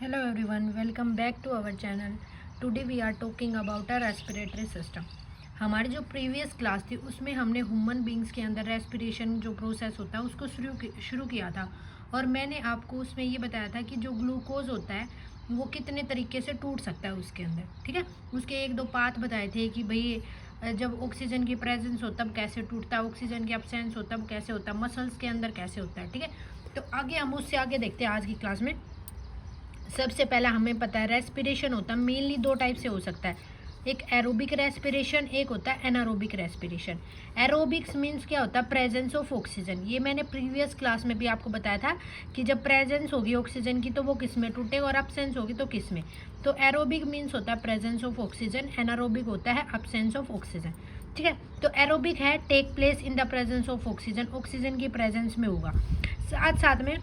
Hello everyone, welcome back to our channel. Today we are talking about our respiratory system. हमारी जो previous class थी उसमें हमने human beings के अंदर रेस्पिरेशन जो प्रोसेस होता है उसको शुरू किया था और मैंने आपको उसमें ये बताया था कि जो ग्लूकोज होता है वो कितने तरीके से टूट सकता है उसके अंदर, ठीक है। उसके एक दो पाथ बताए थे कि भाई जब ऑक्सीजन की प्रेजेंस हो तब कैसे टूटता है, ऑक्सीजन की एब्सेंस हो तब कैसे होता है, मसल्स के अंदर कैसे होता है, ठीक है। तो आगे हम उससे आगे देखते हैं आज की क्लास में। सबसे पहला हमें पता है रेस्पिरेशन होता है मेनली दो टाइप से हो सकता है, एक एरोबिक रेस्पिरेशन, एक होता है एनारोबिक रेस्पिरेशन। एरोबिक्स मीन्स क्या होता है, प्रेजेंस ऑफ ऑक्सीजन। ये मैंने प्रीवियस क्लास में भी आपको बताया था कि जब प्रेजेंस होगी ऑक्सीजन की तो वो किस में टूटेगा और एब्सेंस होगी तो किस में। तो एरोबिक मीन्स होता है प्रेजेंस ऑफ ऑक्सीजन, एनारोबिक होता है एब्सेंस ऑफ ऑक्सीजन, ठीक है। तो एरोबिक है take place in the presence of oxygen, oxygen की प्रेजेंस में होगा। साथ साथ में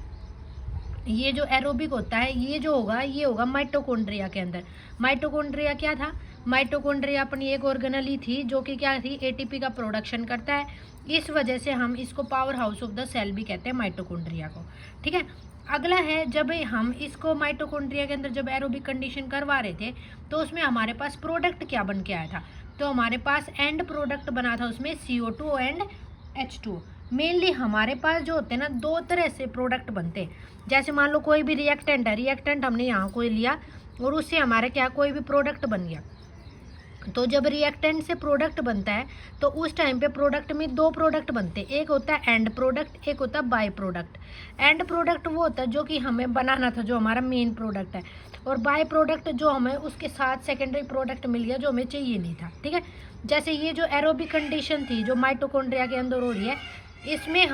ये जो एरोबिक होता है ये जो होगा ये होगा माइटोकॉन्ड्रिया के अंदर। माइटोकॉन्ड्रिया क्या था, माइटोकॉन्ड्रिया अपनी एक ऑर्गेनल ही थी जो कि क्या थी, एटीपी का प्रोडक्शन करता है। इस वजह से हम इसको power house of the cell भी कहते हैं माइटोकॉन्ड्रिया को, ठीक है। अगला है जब हम इसको माइटोकॉन्ड्रिया के अंदर जब एरोबिक कंडीशन करवा रहे थे तो उसमें हमारे पास प्रोडक्ट क्या बन के आया था, तो हमारे पास एंड प्रोडक्ट बना था उसमें CO2 एंड H2। मेनली हमारे पास जो होते हैं ना दो तरह से प्रोडक्ट बनते हैं। जैसे मान लो कोई भी रिएक्टेंट है, रिएक्टेंट हमने यहाँ कोई लिया और उससे हमारे क्या कोई भी प्रोडक्ट बन गया। तो जब रिएक्टेंट से प्रोडक्ट बनता है तो उस टाइम पे प्रोडक्ट में दो प्रोडक्ट बनते हैं, एक होता है एंड प्रोडक्ट, एक होता है बाय प्रोडक्ट। एंड प्रोडक्ट वो होता है जो कि हमें बनाना था, जो हमारा मेन प्रोडक्ट है, और बाय प्रोडक्ट जो हमें उसके साथ सेकेंडरी प्रोडक्ट मिल गया जो हमें चाहिए नहीं था, ठीक है। जैसे ये जो एरोबिक कंडीशन थी जो माइटोकॉन्ड्रिया के अंदर हो रही है, इसमें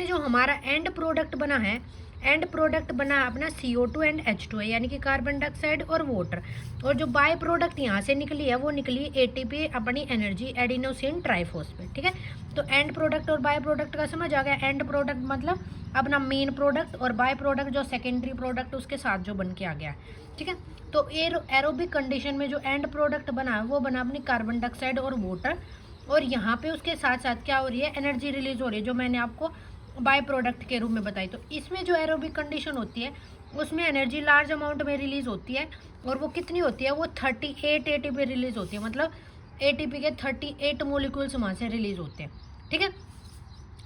हमारा एंड प्रोडक्ट बना है, एंड प्रोडक्ट बना अपना CO2 एंड H2 है, यानी कि कार्बन डाइऑक्साइड और वाटर। और जो बाय प्रोडक्ट यहाँ से निकली है वो निकली ATP अपनी एनर्जी एडिनोसिन ट्राइफॉस्फेट, ठीक है। तो एंड प्रोडक्ट और बाय प्रोडक्ट का समझ आ गया। एंड प्रोडक्ट मतलब अपना मेन प्रोडक्ट और बाय प्रोडक्ट जो सेकेंडरी प्रोडक्ट उसके साथ जो बन के आ गया, ठीक है। तो एरोबिक कंडीशन में जो एंड प्रोडक्ट बना है वो बना अपनी कार्बन डाइऑक्साइड और वाटर, और यहाँ पे उसके साथ साथ क्या हो रही है, एनर्जी रिलीज हो रही है जो मैंने आपको बाय प्रोडक्ट के रूप में बताई। तो इसमें जो एरोबिक कंडीशन होती है उसमें एनर्जी लार्ज अमाउंट में रिलीज होती है, और वो कितनी होती है, वो 38 ATP रिलीज होती है, मतलब ATP के 38 मोलिक्यूल्स वहाँ से रिलीज होते हैं, ठीक है।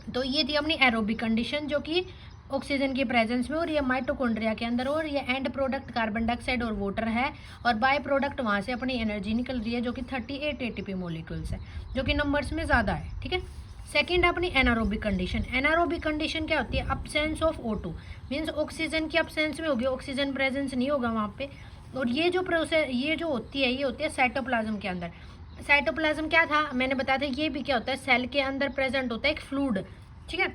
तो ये थी अपनी एरोबिक कंडीशन जो कि ऑक्सीजन की प्रेजेंस में, और ये माइटोकॉन्ड्रिया के अंदर, और ये एंड प्रोडक्ट कार्बन डाइऑक्साइड और वाटर है, और बाय प्रोडक्ट वहाँ से अपनी एनर्जी निकल रही है जो कि 38 ATP मोलिक्यूल्स है, जो कि नंबर्स में ज़्यादा है, ठीक है। सेकेंड अपनी एनारोबिक कंडीशन। एनारोबिक कंडीशन क्या होती है, absence of O2, means oxygen की अब्सेंस में होगी, ऑक्सीजन प्रेजेंस नहीं होगा वहाँ पे। और ये जो प्रोसेस ये जो होती है ये होती है साइटोप्लाज्म के अंदर। साइटोप्लाज्म क्या था मैंने बताया था, ये भी क्या होता है, सेल के अंदर प्रेजेंट होता है एक फ्लूइड, ठीक है।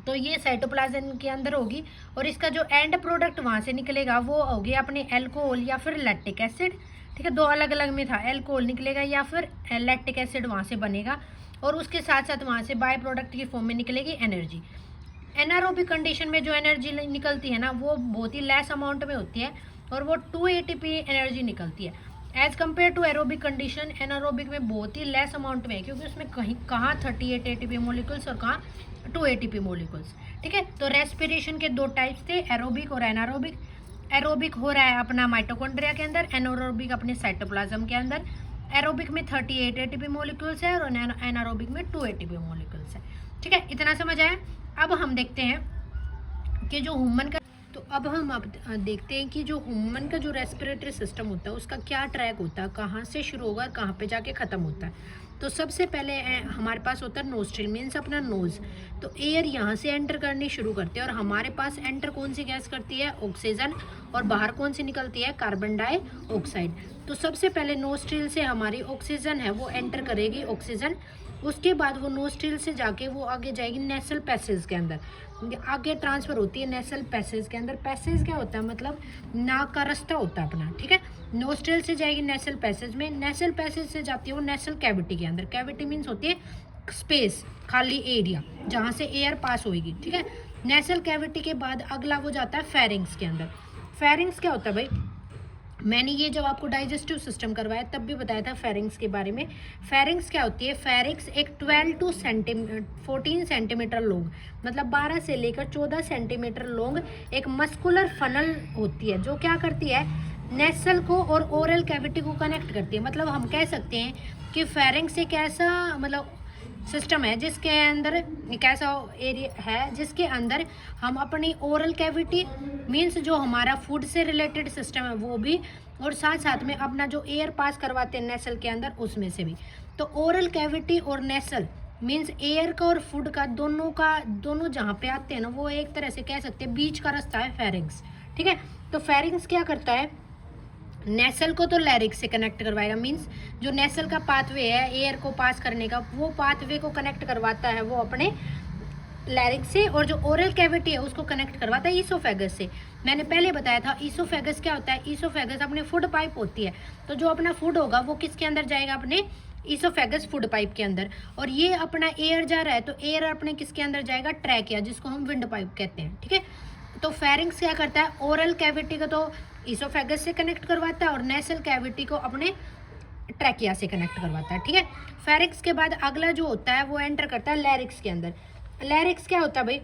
तो ये साइटोप्लाज्म के अंदर होगी, और इसका जो एंड प्रोडक्ट वहाँ से निकलेगा वो होगी अपने एल्कोहल या फिर लैक्टिक एसिड, ठीक है। दो अलग अलग में था, एल्कोहल निकलेगा या फिर लैक्टिक एसिड वहाँ से बनेगा, और उसके साथ साथ वहाँ से बाय प्रोडक्ट की फॉर्म में निकलेगी एनर्जी। एनारोबिक कंडीशन में जो एनर्जी निकलती है ना वो बहुत ही लेस अमाउंट में होती है, और वो 2 ATP एनर्जी निकलती है as compare to aerobic condition. Anaerobic में बहुत ही लेस अमाउंट में है, क्योंकि उसमें कहाँ 38 ATP मोलिकुल्स और कहाँ 2 ATP मोलिकुल्स, ठीक है। तो रेस्पिरेशन के दो टाइप्स थे, एरोबिक और एनारोबिक। एरोबिक हो रहा है अपना माइटोकॉन्ड्रिया के अंदर, एनारोबिक अपने साइटोप्लाज्म के अंदर। एरोबिक में 38 ATP मोलिक्यूल्स है और एनारोबिक में 2 ATP मोलिक्यूल्स है, ठीक है। इतना समझ आया। अब हम देखते हैं कि जो ह्यूमन का, तो अब हम देखते हैं कि जो ह्यूमन का जो रेस्पिरेटरी सिस्टम होता है उसका क्या ट्रैक होता है, कहाँ से शुरू होगा कहाँ पे जाके ख़त्म होता है। तो सबसे पहले हमारे पास होता है नोस्ट्रिल, मीन्स अपना नोज़। तो एयर यहाँ से एंटर करनी शुरू करती है, और हमारे पास एंटर कौन सी गैस करती है, ऑक्सीजन, और बाहर कौन सी निकलती है, कार्बन डाइऑक्साइड। तो सबसे पहले नोस्ट्रिल से हमारी ऑक्सीजन है वो एंटर करेगी ऑक्सीजन, उसके बाद वो नोस्ट्रिल से जाके वो आगे जाएगी नेसल पैसेज के अंदर, आगे ट्रांसफ़र होती है नेसल पैसेज के अंदर। पैसेज क्या होता है, मतलब नाक का रास्ता होता है अपना, ठीक है। नोस्ट्रिल से जाएगी नेसल पैसेज में, नेसल पैसेज से जाती है वो नेसल कैविटी के अंदर। कैविटी मीन्स होती है स्पेस, खाली एरिया जहाँ से एयर पास होगी, ठीक है। नेसल कैविटी के बाद अगला वो जाता है फेरिंग्स के अंदर। फेरिंग्स क्या होता है भाई, मैंने ये जब आपको डाइजेस्टिव सिस्टम करवाया तब भी बताया था फेरिंग्स के बारे में। फेरिंग्स क्या होती है? फेरिंग्स एक 14 सेंटीमीटर लॉन्ग, मतलब 12 से लेकर 14 सेंटीमीटर लॉन्ग एक मस्कुलर फनल होती है, जो क्या करती है? नेसल को और ओरल कैविटी को कनेक्ट करती है। मतलब हम कह सकते हैं कि फेरिंग्स एक ऐसा मतलब सिस्टम है जिसके अंदर एक ऐसा एरिया है जिसके अंदर हम अपनी ओरल कैविटी मीन्स जो हमारा फूड से रिलेटेड सिस्टम है वो भी, और साथ साथ में अपना जो एयर पास करवाते हैं नेसल के अंदर उसमें से भी। तो ओरल कैविटी और नेसल मीन्स एयर का और फूड का दोनों जहाँ पे आते हैं ना, वो एक तरह से कह सकते हैं बीच का रास्ता है फेरिंग्स। ठीक है, तो फेरिंग्स क्या करता है? नेसल को तो लैरिक्स से कनेक्ट करवाएगा, मीन्स जो नेसल का पाथवे है एयर को पास करने का, वो पाथवे को कनेक्ट करवाता है वो अपने लैरिक्स से, और जो ओरल कैविटी है उसको कनेक्ट करवाता है ईसोफेगस से। मैंने पहले बताया था ईसोफेगस क्या होता है? ईसोफेगस अपने फूड पाइप होती है, तो जो अपना फूड होगा वो किसके अंदर जाएगा? अपने ईसोफेगस फूड पाइप के अंदर। और ये अपना एयर जा रहा है तो एयर अपने किसके अंदर जाएगा? ट्रैकिया, जिसको हम विंड पाइप कहते हैं। ठीक है, तो फेरिंग्स क्या करता है? ओरल कैविटी को तो ईसोफेगस से कनेक्ट करवाता है और नेसल कैविटी को अपने ट्रैकिया से कनेक्ट करवाता है। ठीक है, फेरिंग्स के बाद अगला जो होता है वो एंटर करता है लैरिक्स के अंदर। लैरिक्स क्या होता है भाई?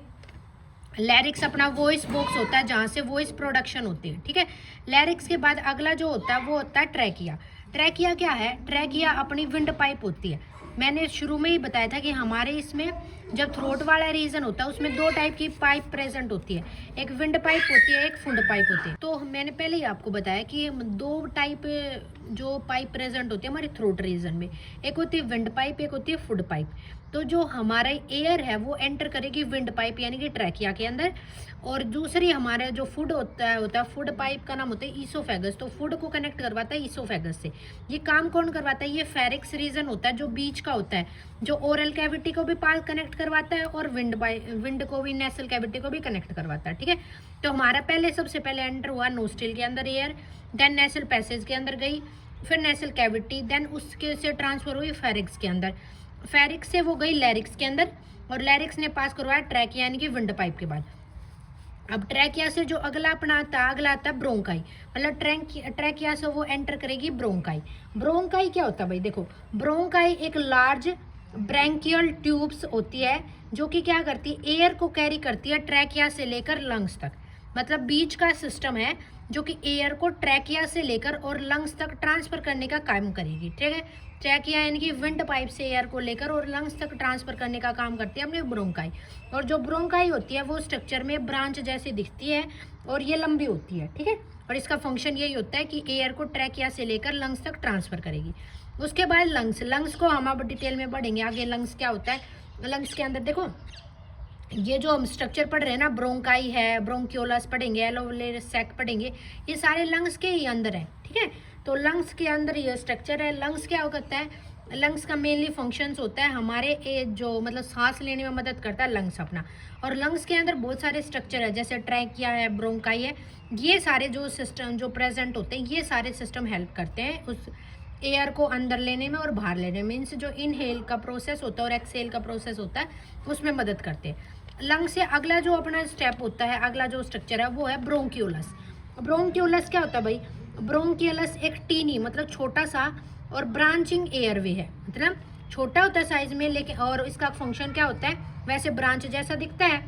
लैरिक्स अपना वॉइस बॉक्स होता है जहाँ से वॉइस प्रोडक्शन होती है। ठीक है, लैरिक्स के बाद अगला जो होता है वो होता है ट्रैकिया। ट्रैकिया क्या है? ट्रैकिया अपनी विंड पाइप होती है। मैंने शुरू में ही बताया था कि हमारे इसमें जब थ्रोट वाला रीजन होता है उसमें दो टाइप की पाइप प्रेजेंट होती है, एक विंड पाइप होती है, एक फुंड पाइप होती है। तो मैंने पहले ही आपको बताया कि दो टाइप जो पाइप प्रेजेंट होती है हमारे थ्रोट रीजन में, एक होती है विंड पाइप, एक होती है फुड पाइप। तो जो हमारा एयर है वो एंटर करेगी विंड पाइप यानी कि ट्रैकिया के अंदर, और दूसरी हमारा जो फूड होता है फूड पाइप का नाम होता है ईसोफेगस, तो फूड को कनेक्ट करवाता है ईसोफेगस से। ये काम कौन करवाता है? ये फेरिक्स रीजन होता है जो बीच का होता है, जो ओरल कैविटी को भी पास कनेक्ट करवाता है और विंड को भी, नेसल कैविटी को भी कनेक्ट करवाता है। ठीक है, तो हमारा सबसे पहले एंटर हुआ नोस्ट्रिल के अंदर एयर, देन नेसल पैसेज के अंदर गई, फिर नेसल कैविटी, देन उसके से ट्रांसफर हुई फेरिक्स के अंदर, फेरिक्स से वो गई लैरिक्स के अंदर, और लैरिक्स ने पास करवाया ट्रैकिया यानी कि विंड पाइप के बाद। अब ट्रैकिया से जो अगला आता है ब्रोंकाई, मतलब ट्रैकिया से वो एंटर करेगी ब्रोंकाई। ब्रोंकाई क्या होता है भाई? देखो, ब्रोंकाई एक लार्ज ब्रैंकियल ट्यूब्स होती है जो कि क्या करती है? एयर को कैरी करती है ट्रैकिया से लेकर लंग्स तक। मतलब बीच का सिस्टम है जो कि एयर को ट्रैकिया से लेकर और लंग्स तक ट्रांसफर करने का काम करेगी। ठीक है, ट्रैकिया यानी कि विंड पाइप से एयर को लेकर और लंग्स तक ट्रांसफर करने का काम करती है अपनी ब्रोंकाई। और जो ब्रोंकाई होती है वो स्ट्रक्चर में ब्रांच जैसी दिखती है और ये लंबी होती है। ठीक है, और इसका फंक्शन यही होता है कि एयर को ट्रैकिया से लेकर लंग्स तक ट्रांसफर करेगी। उसके बाद लंग्स को हम अब डिटेल में पढ़ेंगे आगे। लंग्स क्या होता है? लंग्स के अंदर देखो, ये जो हम स्ट्रक्चर पढ़ रहे हैं ना, ब्रोंकाई है, ब्रोंक्यूलस पढ़ेंगे, एलोवेलर सैक पढ़ेंगे, ये सारे लंग्स के ही अंदर है। ठीक है, तो लंग्स के अंदर ये स्ट्रक्चर है। लंग्स क्या होता है? लंग्स का मेनली फंक्शंस होता है हमारे जो मतलब सांस लेने में मदद करता है लंग्स अपना। और लंग्स के अंदर बहुत सारे स्ट्रक्चर है, जैसे ट्रैकिया है, ब्रोंकाई है, ये सारे जो सिस्टम जो प्रेजेंट होते हैं ये सारे सिस्टम हेल्प करते हैं उस एयर को अंदर लेने में और बाहर लेने में। मीन्स जो इनहेल का प्रोसेस होता है और एक्सहेल का प्रोसेस होता है उसमें मदद करते हैं। लंग से अगला जो अपना स्टेप होता है, अगला जो स्ट्रक्चर है वो है ब्रोंक्यूलस। ब्रोंक्यूलस क्या होता है भाई? ब्रोंक्यूलस एक टीनी मतलब छोटा सा और ब्रांचिंग एयरवे है, मतलब छोटा होता है साइज में, लेकिन और इसका फंक्शन क्या होता है? वैसे ब्रांच जैसा दिखता है,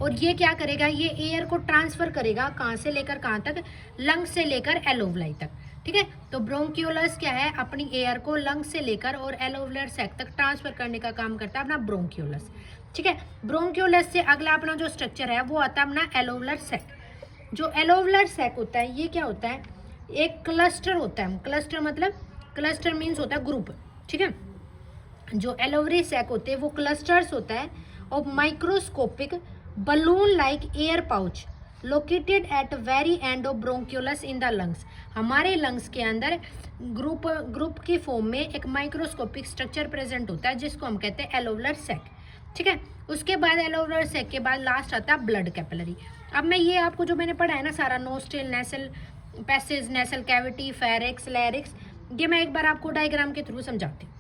और ये क्या करेगा? ये एयर को ट्रांसफर करेगा कहाँ से लेकर कहाँ तक? लंग से लेकर एलोवलाई तक। ठीक है, तो ब्रोंक्यूलस क्या है? अपनी एयर को लंग से लेकर और एलोवुलर सैक तक ट्रांसफर करने का काम करता है अपना ब्रोंक्यूलस। ठीक है, ब्रोंक्यूलस से अगला अपना जो स्ट्रक्चर है वो आता है अपना एलोवुलर सैक। जो एलोवुलर सैक होता है ये क्या होता है? एक क्लस्टर होता है। क्लस्टर मतलब, क्लस्टर मीन्स होता है ग्रुप। ठीक है, जो एलोवरी सैक होते हैं वो क्लस्टर्स होता है of microscopic balloon like air pouch located at very end of bronchioles in the lungs. हमारे लंग्स के अंदर ग्रुप की फॉर्म में एक माइक्रोस्कोपिक स्ट्रक्चर प्रेजेंट होता है जिसको हम कहते हैं एलोवुलर सैक। ठीक है, उसके बाद एलोवुलर सैक के बाद लास्ट आता है ब्लड कैपिलरी। अब मैं ये आपको जो मैंने पढ़ा है ना सारा, nostril, nasal passage, nasal cavity, pharynx, larynx, ये मैं एक बार आपको डायग्राम के थ्रू समझाती हूँ।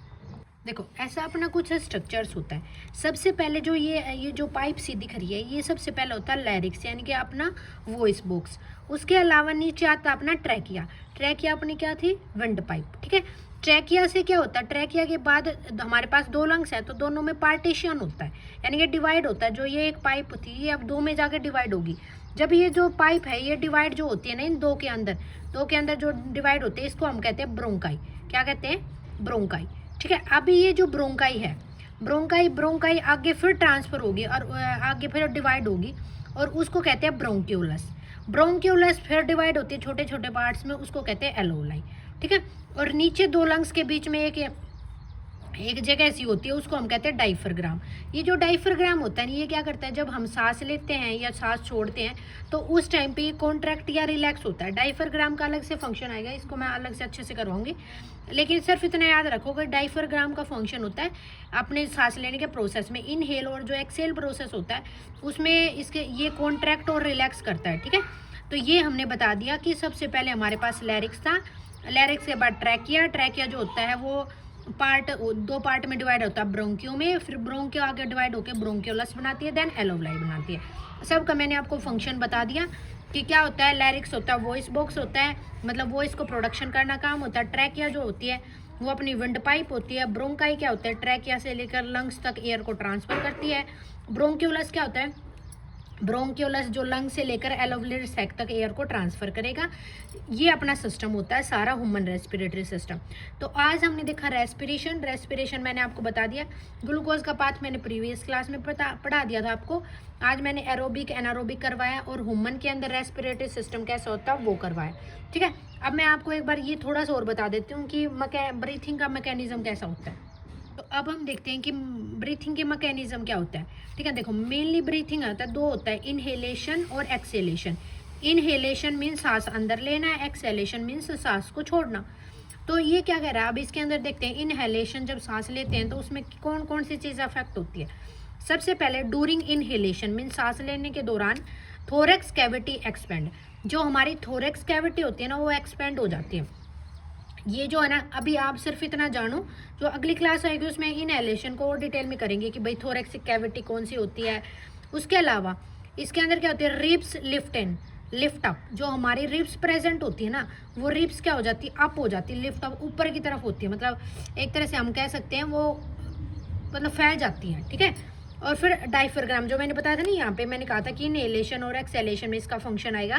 देखो ऐसा अपना कुछ स्ट्रक्चर्स होता है। सबसे पहले जो ये जो पाइप सी दिख रही है, ये सबसे पहले होता है लैरिक्स यानी कि अपना वॉइस बॉक्स। उसके अलावा नीचे आता अपना ट्रैकिया। ट्रैकिया अपनी क्या थी, विंड पाइप, ठीक है। ट्रैकिया से क्या होता है, ट्रैकिया के बाद हमारे पास दो लंग्स है, तो दोनों में पार्टीशन होता है यानी कि डिवाइड होता है। जो ये एक पाइप थी ये अब दो में जाकर डिवाइड होगी। जब ये जो पाइप है ये डिवाइड जो होती है ना इन दो के अंदर जो डिवाइड होते हैं, इसको हम कहते हैं ब्रोंकाई। क्या कहते हैं, ब्रोंकाई, ठीक है। अभी ये जो ब्रोंकाई है, ब्रोंकाई आगे फिर ट्रांसफर होगी और आगे फिर डिवाइड होगी और उसको कहते हैं ब्रोंक्यूलस। ब्रोंक्यूलस फिर डिवाइड होती है छोटे छोटे पार्ट्स में, उसको कहते हैं एलोलाई, ठीक है। और नीचे दो लंग्स के बीच में एक जगह ऐसी होती है, उसको हम कहते हैं डाइफरग्राम। ये जो डाइफरग्राम होता है ये क्या करता है, जब हम सांस लेते हैं या सांस छोड़ते हैं तो उस टाइम पे ये कॉन्ट्रैक्ट या रिलैक्स होता है। डाइफरग्राम का अलग से फंक्शन आएगा, इसको मैं अलग से अच्छे से करवाऊंगी, लेकिन सिर्फ इतना याद रखोगे डाइफरग्राम का फंक्शन होता है अपने सांस लेने के प्रोसेस में। इनहेल और जो एक्सेल प्रोसेस होता है उसमें इसके ये कॉन्ट्रैक्ट और रिलैक्स करता है, ठीक है। तो ये हमने बता दिया कि सबसे पहले हमारे पास लैरिक्स था, लैरिक्स के बाद ट्रैकिया जो होता है वो दो पार्ट में डिवाइड होता है ब्रोंकियो में, फिर ब्रोंकियो आगे डिवाइड होकर ब्रोंकियोलस बनाती है, देन एलोवलाई बनाती है। सबका मैंने आपको फंक्शन बता दिया कि क्या होता है। लैरिक्स होता है वॉइस बॉक्स होता है, मतलब वॉइस को प्रोडक्शन करना काम होता है। ट्रैकिया जो होती है वो अपनी विंड पाइप होती है। ब्रोंकाई क्या होता है, ट्रैकिया से लेकर लंग्स तक एयर को ट्रांसफर करती है। ब्रोंक्यूलस क्या होता है, ब्रोंक्यूलस जो लंग से लेकर एलोवुलर सैक तक एयर को ट्रांसफर करेगा। ये अपना सिस्टम होता है सारा ह्यूमन रेस्पिरेटरी सिस्टम। तो आज हमने देखा रेस्पिरेशन मैंने आपको बता दिया। ग्लूकोज का पाथ मैंने प्रीवियस क्लास में पढ़ा दिया था आपको। आज मैंने एरोबिक एनारोबिक करवाया और ह्यूमन के अंदर रेस्पिरेटरी सिस्टम कैसा होता है वो करवाया, ठीक है। अब मैं आपको एक बार ये थोड़ा सा और बता देती हूँ कि ब्रीथिंग का मैकेनिज्म कैसा होता है। तो अब हम देखते हैं कि ब्रीथिंग के मैकेनिज्म क्या होता है, ठीक है। देखो मेनली ब्रीथिंग होता है दो होता है, इनहेलेशन और एक्सेलेशन। इनहेलेशन मीन्स सांस अंदर लेना, एक्सेलेशन मीन्स सांस को छोड़ना। तो ये क्या कह रहा है, अब इसके अंदर देखते हैं। इनहेलेशन जब सांस लेते हैं तो उसमें कौन कौन सी चीज़ अफेक्ट होती है। सबसे पहले ड्यूरिंग इनहेलेशन मीन्स सांस लेने के दौरान थोरैक्स कैविटी एक्सपेंड। जो हमारी थोरैक्स कैविटी होती है ना वो एक्सपेंड हो जाती है। ये जो है ना, अभी आप सिर्फ इतना जानो, जो अगली क्लास आएगी उसमें इनहेलेशन को और डिटेल में करेंगे कि भाई थोरैक्सिक कैविटी कौन सी होती है। उसके अलावा इसके अंदर क्या होती है, रिब्स लिफ्ट अप। जो हमारी रिब्स प्रेजेंट होती है ना वो रिब्स क्या हो जाती है, अप हो जाती है, लिफ्ट अप ऊपर की तरफ होती है। मतलब एक तरह से हम कह सकते हैं वो मतलब फैल जाती है, ठीक है। और फिर डाइफरग्राम जो मैंने बताया था ना, यहाँ पे मैंने कहा था कि इनहेलेशन और एक्सेलेशन में इसका फंक्शन आएगा।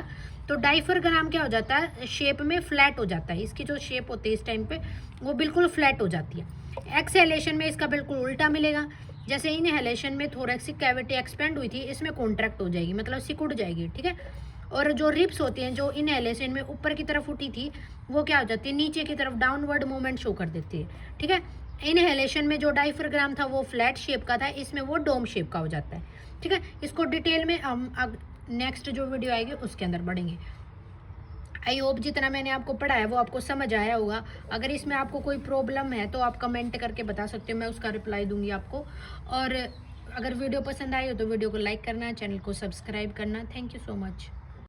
तो डाइफरग्राम क्या हो जाता है, शेप में फ्लैट हो जाता है। इसकी जो शेप होती है इस टाइम पे वो बिल्कुल फ्लैट हो जाती है। एक्सेलेशन में इसका बिल्कुल उल्टा मिलेगा। जैसे इनहेलेशन में थोरैक्सिक कैविटी एक्सपेंड हुई थी, इसमें कॉन्ट्रैक्ट हो जाएगी, मतलब सिकुड़ जाएगी, ठीक है। और जो रिब्स होती हैं जो इनहेलेशन में ऊपर की तरफ उठी थी वो क्या हो जाती है, नीचे की तरफ डाउनवर्ड मूवमेंट शो कर देती है, ठीक है। इनहेलेशन में जो डाइफरग्राम था वो फ्लैट शेप का था, इसमें वो डोम शेप का हो जाता है, ठीक है। इसको डिटेल में हम नेक्स्ट जो वीडियो आएगी उसके अंदर बढ़ेंगे। आई होप जितना मैंने आपको पढ़ाया वो आपको समझ आया होगा। अगर इसमें आपको कोई प्रॉब्लम है तो आप कमेंट करके बता सकते हो, मैं उसका रिप्लाई दूंगी आपको। और अगर वीडियो पसंद आई हो तो वीडियो को लाइक करना, चैनल को सब्सक्राइब करना। Thank you so much.